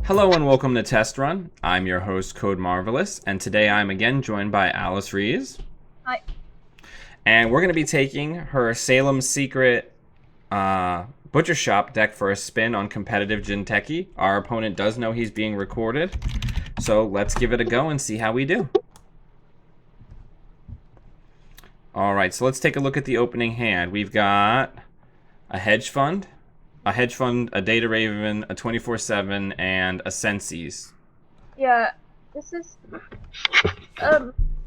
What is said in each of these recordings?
Hello and welcome to Test Run. I'm your host, CodeMarvelous, and today I'm again joined by Alice Rees. Hi. And we're going to be taking her Salem Secret Butcher Shop deck for a spin on competitive Jinteki. Our opponent does know he's being recorded, so let's give it a go and see how we do. Alright, so let's take a look at the opening hand. We've got a hedge fund, a data raven, a 24/7, and a senses. Yeah, this is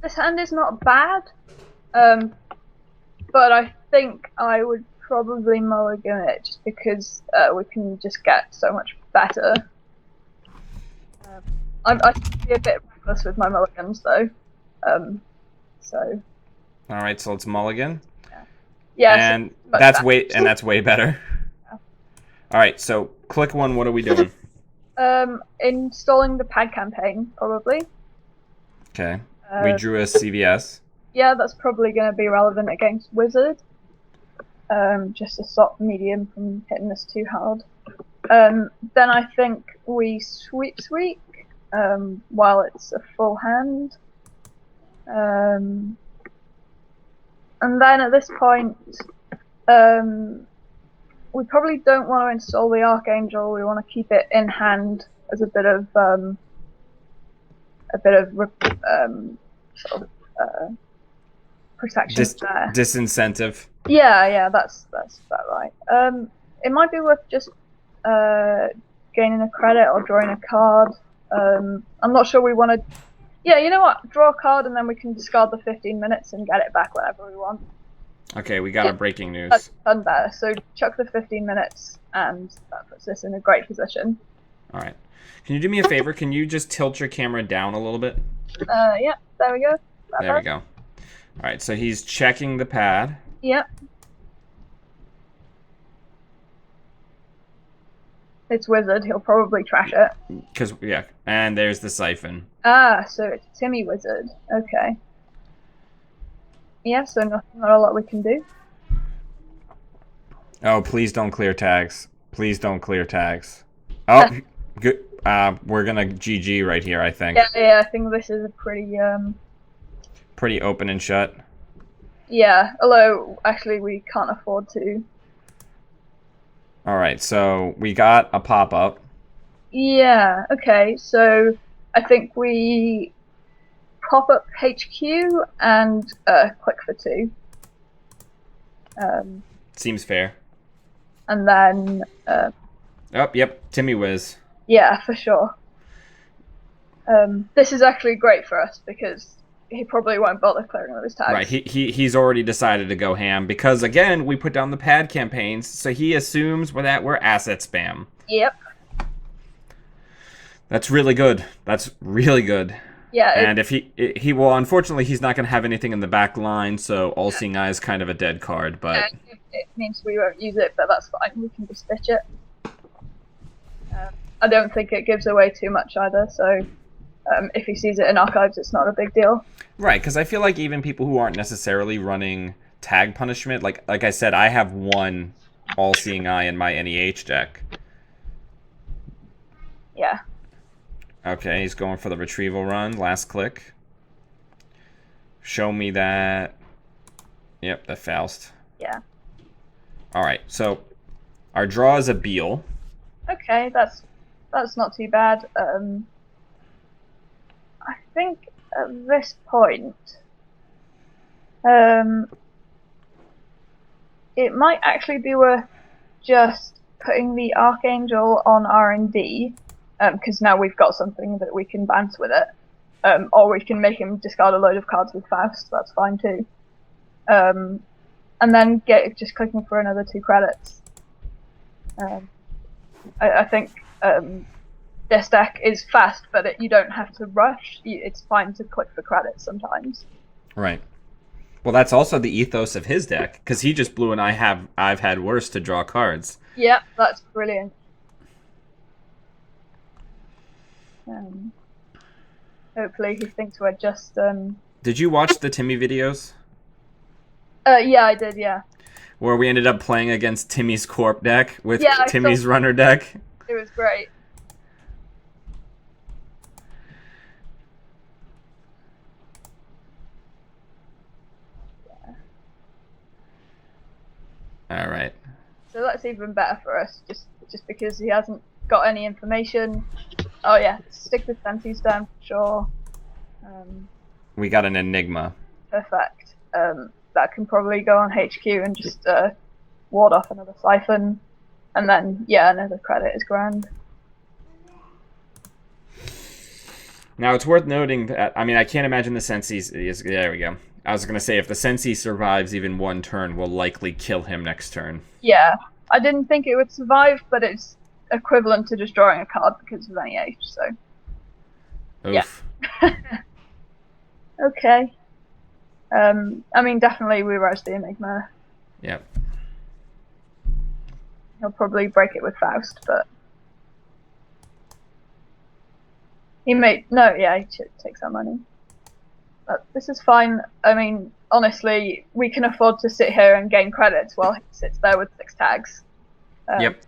this hand is not bad, but I think I would probably mulligan it just because we can just get so much better. I should be a bit reckless with my mulligans though, so. All right, so let's mulligan. Yeah. And that's way better. Yeah. All right, so click one. What are we doing? Installing the pad campaign probably. Okay. We drew a CVS. Yeah, that's probably going to be relevant against Wizard. Just to stop medium from hitting us too hard. Then I think we sweep while it's a full hand. And then at this point, we probably don't want to install the Archangel. We want to keep it in hand as a bit of protection there. Disincentive. Yeah, that's about right. It might be worth just gaining a credit or drawing a card. I'm not sure we want to. Yeah, you know what? Draw a card and then we can discard the 15 minutes and get it back whenever we want. Okay, we got a breaking news. That's done better. So chuck the 15 minutes and that puts us in a great position. All right. Can you do me a favor? Can you just tilt your camera down a little bit? Yeah, there we go. There we go. All right, so he's checking the pad. Yep. It's Wizard. He'll probably trash it. Yeah, and there's the siphon. Ah, so it's Timmy Wizard. Okay. Yeah, so not a lot we can do. Oh, please don't clear tags. Please don't clear tags. Oh, good. We're gonna GG right here, I think. Yeah, I think this is a pretty open and shut. Yeah, although actually we can't afford to. All right, so we got a pop-up. Yeah, okay, so I think we pop up HQ and click for 2. Seems fair. And then... oh, yep, Timmy Wiz. Yeah, for sure. This is actually great for us because he probably won't bother clearing all his tags. Right, he's already decided to go ham because, again, we put down the pad campaigns, so he assumes we're asset spam. Yep. That's really good. That's really good. Yeah. And if he will, unfortunately, he's not going to have anything in the back line, so All-Seeing Eye is kind of a dead card, but... Yeah, it means we won't use it, but that's fine. We can just ditch it. I don't think it gives away too much either, so... if he sees it in archives, it's not a big deal. Right, because I feel like even people who aren't necessarily running tag punishment, like I said, I have one All-Seeing Eye in my NEH deck. Yeah. Okay, he's going for the retrieval run. Last click. Show me that. Yep, the Faust. Yeah. All right, so our draw is a Beal. Okay, that's not too bad. I think at this point, it might actually be worth just putting the Archangel on R&D, because now we've got something that we can bounce with it, or we can make him discard a load of cards with Faust. That's fine too. And then just clicking for another 2 credits. I think. This deck is fast, but you don't have to rush. It's fine to click for credits sometimes. Right. Well, that's also the ethos of his deck, because he just blew and I've had worse to draw cards. Yeah, that's brilliant. Hopefully he thinks we're just... Did you watch the Timmy videos? Yeah, I did, yeah. where we ended up playing against Timmy's Corp deck with Yeah, Timmy's Runner deck. It was great. that's even better for us, just because he hasn't got any information. Oh yeah, stick the senses down for sure. We got an enigma. Perfect. That can probably go on HQ and just ward off another siphon, and then yeah, another credit is grand. Now it's worth noting that I can't imagine the Sensi is. There we go. I was gonna say if the Sensi survives even one turn, we'll likely kill him next turn. Yeah, I didn't think it would survive, but it's equivalent to just drawing a card because of NEH. So. Oof. Yeah. Okay. Definitely we res the Enigma. Yep. He'll probably break it with Faust, but he takes our money. But this is fine. Honestly, we can afford to sit here and gain credits while he sits there with 6 tags. Yep.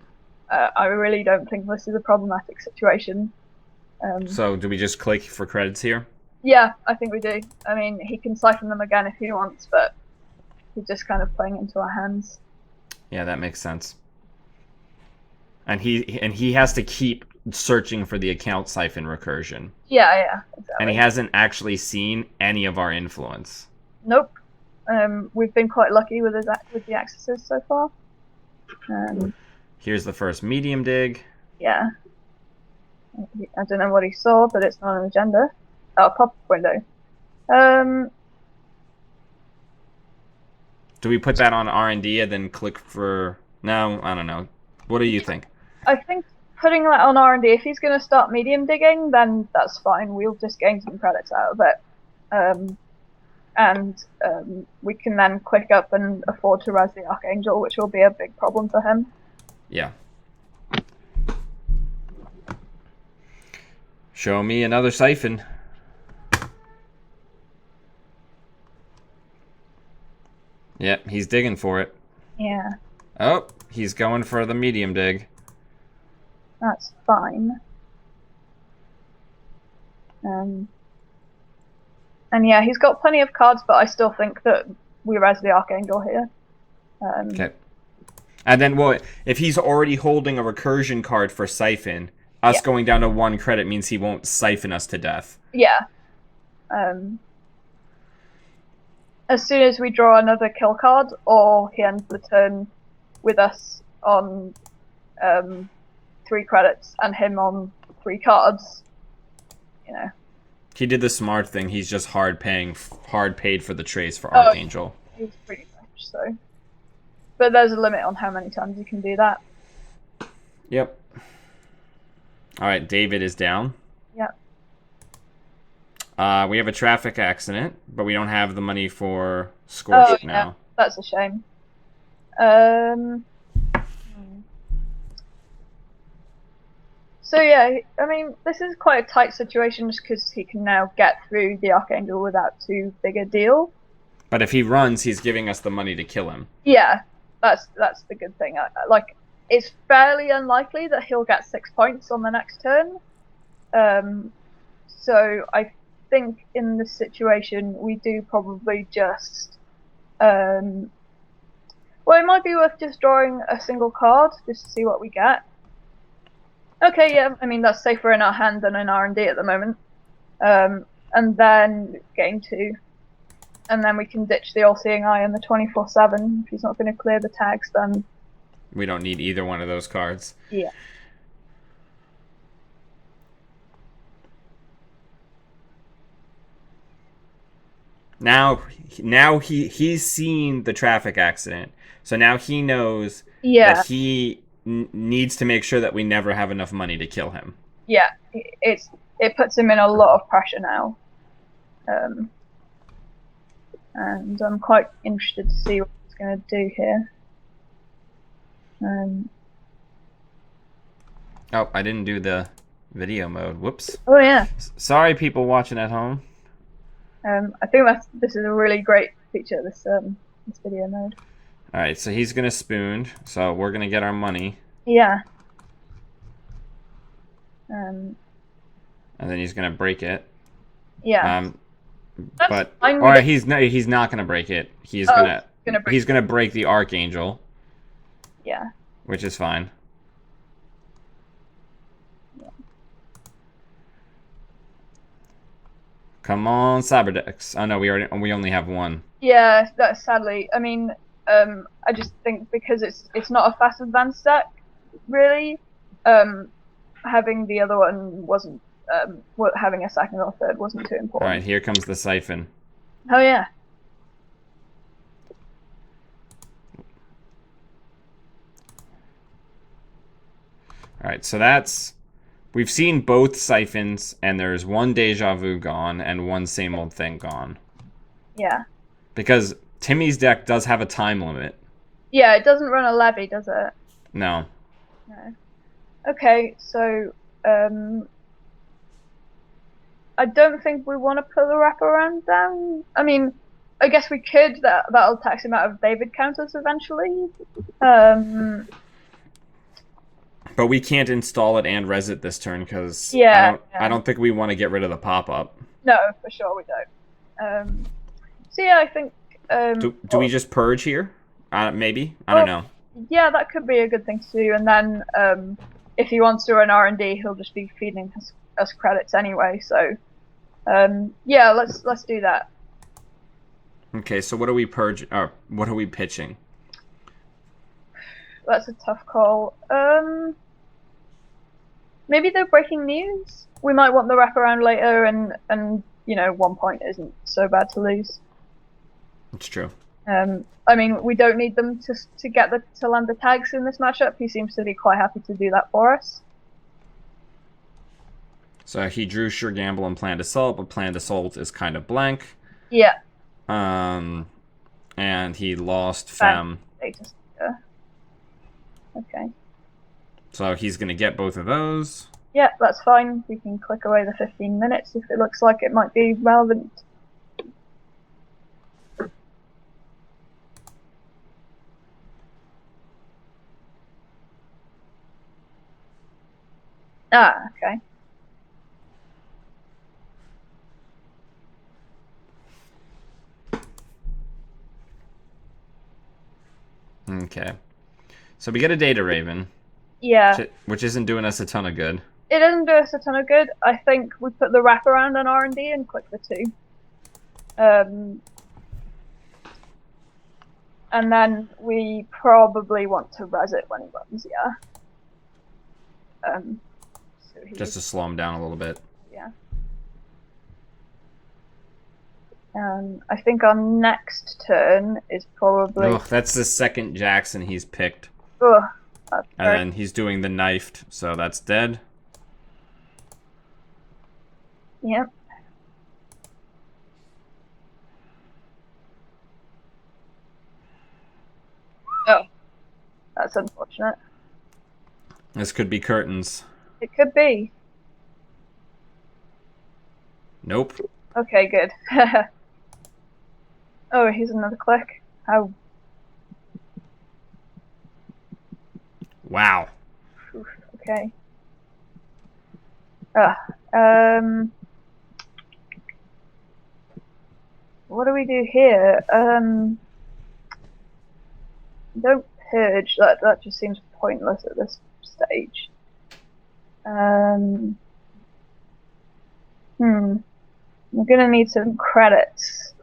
I really don't think this is a problematic situation. So do we just click for credits here? Yeah, I think we do. He can siphon them again if he wants, but he's just kind of playing into our hands. Yeah, that makes sense. And he has to keep searching for the account siphon recursion. Yeah, exactly. And he hasn't actually seen any of our influence. Nope. We've been quite lucky with the accesses so far. Here's the first medium dig. Yeah. I don't know what he saw, but it's not an agenda. Oh, pop-up window. Do we put that on R&D and then click for... No, I don't know. What do you think? I think putting that on R&D, if he's going to start medium digging, then that's fine. We'll just gain some credits out of it. We can then click up and afford to res the Archangel, which will be a big problem for him. Yeah. Show me another siphon. Yep, he's digging for it. Yeah. Oh, he's going for the medium dig. That's fine. And yeah, he's got plenty of cards, but I still think that we res the Archangel here. Okay. And then, well, if he's already holding a recursion card for siphon, us going down to 1 credit means he won't siphon us to death. Yeah. As soon as we draw another kill card, or he ends the turn with us on 3 credits and him on 3 cards, He did the smart thing. He's just hard paid for the trace for Archangel. He's pretty much so. But there's a limit on how many times you can do that. Yep. Alright, David is down. Yep. We have a traffic accident, but we don't have the money for Scorch now. That's a shame. So yeah, this is quite a tight situation just because he can now get through the Archangel without too big a deal. But if he runs, he's giving us the money to kill him. Yeah, that's the good thing. It's fairly unlikely that he'll get 6 points on the next turn. So I think in this situation we do probably just it might be worth just drawing a single card just to see what we get. Okay, yeah, that's safer in our hand than in R&D at the moment. And then gain 2. And then we can ditch the All-Seeing Eye and the 24/7. If he's not going to clear the tags, then we don't need either one of those cards. Yeah. Now he's seen the traffic accident, so now he knows that he needs to make sure that we never have enough money to kill him. Yeah, it puts him in a lot of pressure now, and I'm quite interested to see what he's going to do here. Oh, I didn't do the video mode. Whoops. Oh yeah. Sorry, people watching at home. I think this is a really great feature, this video mode. Alright, so he's gonna spoon, so we're gonna get our money. Yeah. And then he's gonna break it. Yeah. He's not gonna break it. He's gonna break the Archangel. Yeah. which is fine. Come on, Cyberdecks. Oh no, we only have one. Yeah, that's sadly. I mean, I just think because it's not a fast advanced deck, really. Having the other one wasn't. Having a second or third wasn't too important. All right, here comes the Siphon. Oh yeah. All right, so that's. We've seen both Siphons, and there's one Deja Vu gone and one Same Old Thing gone. Yeah. Because Timmy's deck does have a time limit. Yeah, it doesn't run a levy, does it? No. No. Okay, so I don't think we want to put the wraparound down. I mean, I guess we could. That'll tax him out of David counters eventually. But we can't install it and res it this turn because I don't think we want to get rid of the pop-up. No, for sure we don't. So yeah, I think. Do we just purge here? Maybe. I don't know. Yeah, that could be a good thing to do. And then if he wants to run R&D, he'll just be feeding us credits anyway. So yeah, let's do that. Okay, so what are we what are we pitching? That's a tough call. Maybe the breaking news. We might want the wraparound later, and 1 point isn't so bad to lose. It's true. I mean, we don't need them to land the tags in this matchup. He seems to be quite happy to do that for us. So he drew Sure Gamble and Planned Assault, but Planned Assault is kind of blank. Yeah. And he lost Fem. Okay. So he's going to get both of those. Yeah, that's fine. We can click away the 15 minutes if it looks like it might be relevant. Ah, okay. Okay. So we get a Data Raven. Yeah. Which isn't doing us a ton of good. It doesn't do us a ton of good. I think we put the wraparound on R&D and click the 2. And then we probably want to res it when he runs, yeah. Just to slow him down a little bit. Yeah. I think our next turn is probably... Ugh, that's the second Jackson he's picked. Ugh, and then he's doing the knifed, so that's dead. Yep. Oh, that's unfortunate. This could be curtains. It could be. Nope. Okay, good. Oh, here's another click. How? Wow. Oof, okay. What do we do here? Don't purge. That just seems pointless at this stage. We're gonna need some credits.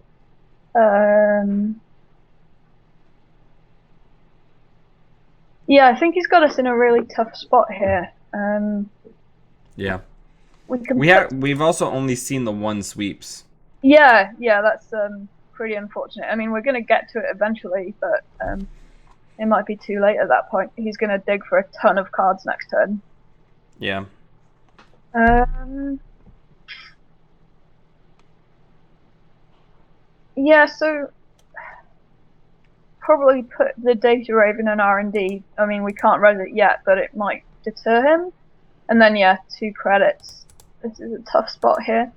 Yeah, I think he's got us in a really tough spot here. Yeah. We've also only seen the 1 sweeps. Yeah, that's pretty unfortunate. I mean, we're gonna get to it eventually, but it might be too late at that point. He's gonna dig for a ton of cards next turn. Yeah. Yeah, so probably put the Data Raven on R&D. I mean, we can't res it yet, but it might deter him. And then, yeah, 2 credits. This is a tough spot here.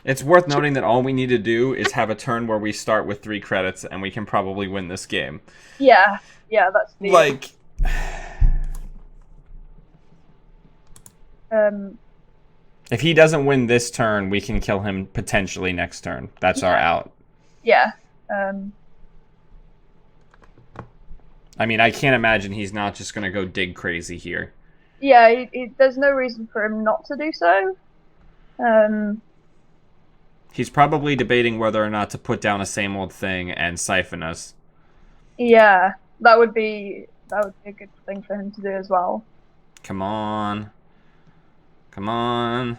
It's worth noting that all we need to do is have a turn where we start with 3 credits, and we can probably win this game. Yeah, that's the... Like... If he doesn't win this turn, we can kill him potentially next turn. That's our out. Yeah. I mean, I can't imagine he's not just going to go dig crazy here. Yeah, there's no reason for him not to do so. He's probably debating whether or not to put down a same old thing and siphon us. Yeah, that would be a good thing for him to do as well. Come on. Come on.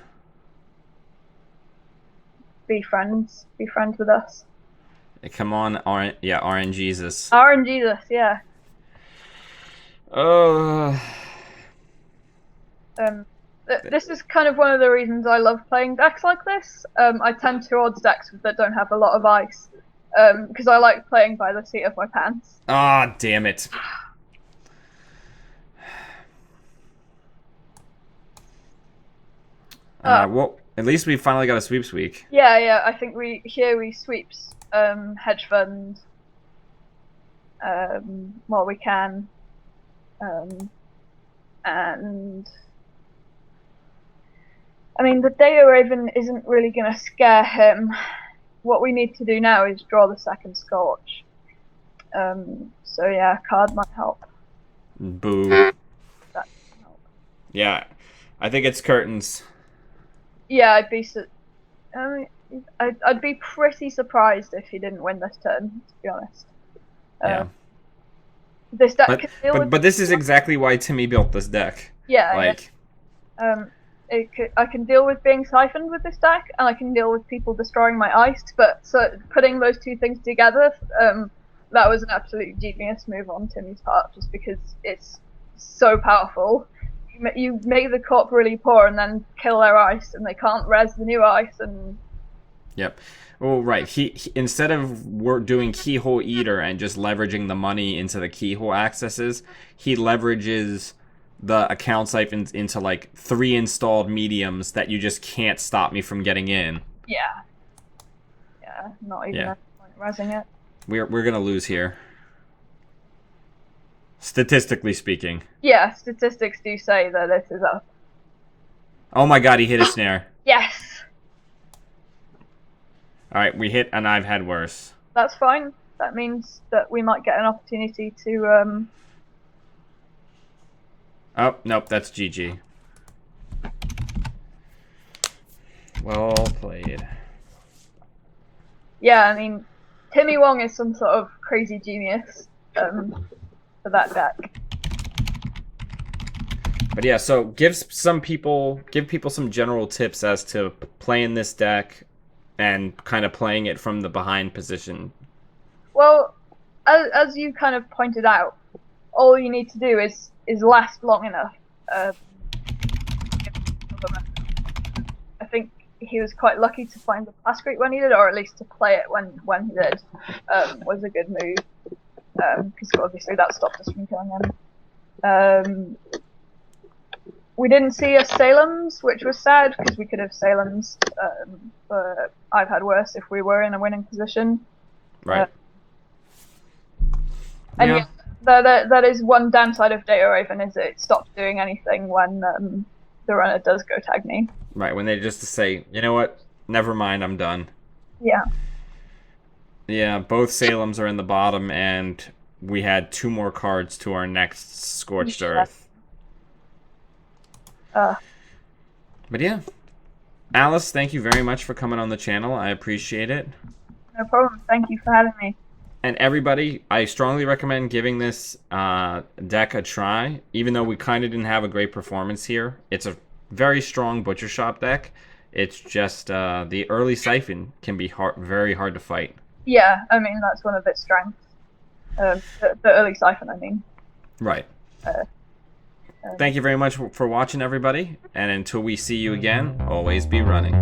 Be friends with us. Come on, RNGesus. RNGesus, yeah. This is kind of one of the reasons I love playing decks like this. I tend towards decks that don't have a lot of ice, because I like playing by the seat of my pants. Ah, damn it. Well, at least we finally got a sweeps week. Yeah, I think we sweeps hedge fund while we can, and I mean the Data Raven isn't really going to scare him. What we need to do now is draw the second Scorch. So yeah, card might help. Boo. That can help. Yeah, I think it's curtains. Yeah, I'd be pretty surprised if he didn't win this turn, to be honest. Yeah. This deck can deal with. But this is exactly why Timmy built this deck. Yeah. Like. Yeah. I can deal with being siphoned with this deck, and I can deal with people destroying my ice. But putting those two things together, that was an absolute genius move on Timmy's part, just because it's so powerful. You make the corp really poor and then kill their ice, and they can't res the new ice. And Yep. Well, right. He instead of doing Keyhole Eater and just leveraging the money into the Keyhole accesses, he leverages the account siphons into like 3 installed mediums that you just can't stop me from getting in. Yeah, not even a point resing it. We're gonna lose here. Statistically speaking. Yeah, statistics do say that this is up. Oh my god, he hit a snare. Yes! Alright, we hit and I've had worse. That's fine. That means that we might get an opportunity to, Oh, nope, that's GG. Well played. Yeah, I mean, Timmy Wong is some sort of crazy genius, for that deck. But yeah, so give people some general tips as to playing this deck and kind of playing it from the behind position. Well, as you kind of pointed out, all you need to do is last long enough. I think he was quite lucky to find the Plascrete when he did, or at least to play it when he did, was a good move. Because obviously that stopped us from killing him. We didn't see a Salem's, which was sad, because we could have Salem's, but I've had worse if we were in a winning position. Right. And yeah, that is one downside of Data Raven, is it stops doing anything when the runner does go tag me. Right, when they just say, you know what, never mind, I'm done. Yeah. Yeah, both Salem's are in the bottom, and we had 2 more cards to our next Scorched Earth. But yeah. Alice, thank you very much for coming on the channel. I appreciate it. No problem. Thank you for having me. And everybody, I strongly recommend giving this deck a try. Even though we kind of didn't have a great performance here, it's a very strong Butcher Shop deck. It's just the early Siphon can be very hard to fight. Yeah, I mean, that's one of its strengths. The early Siphon, I mean. Right. Thank you very much for watching, everybody. And until we see you again, always be running.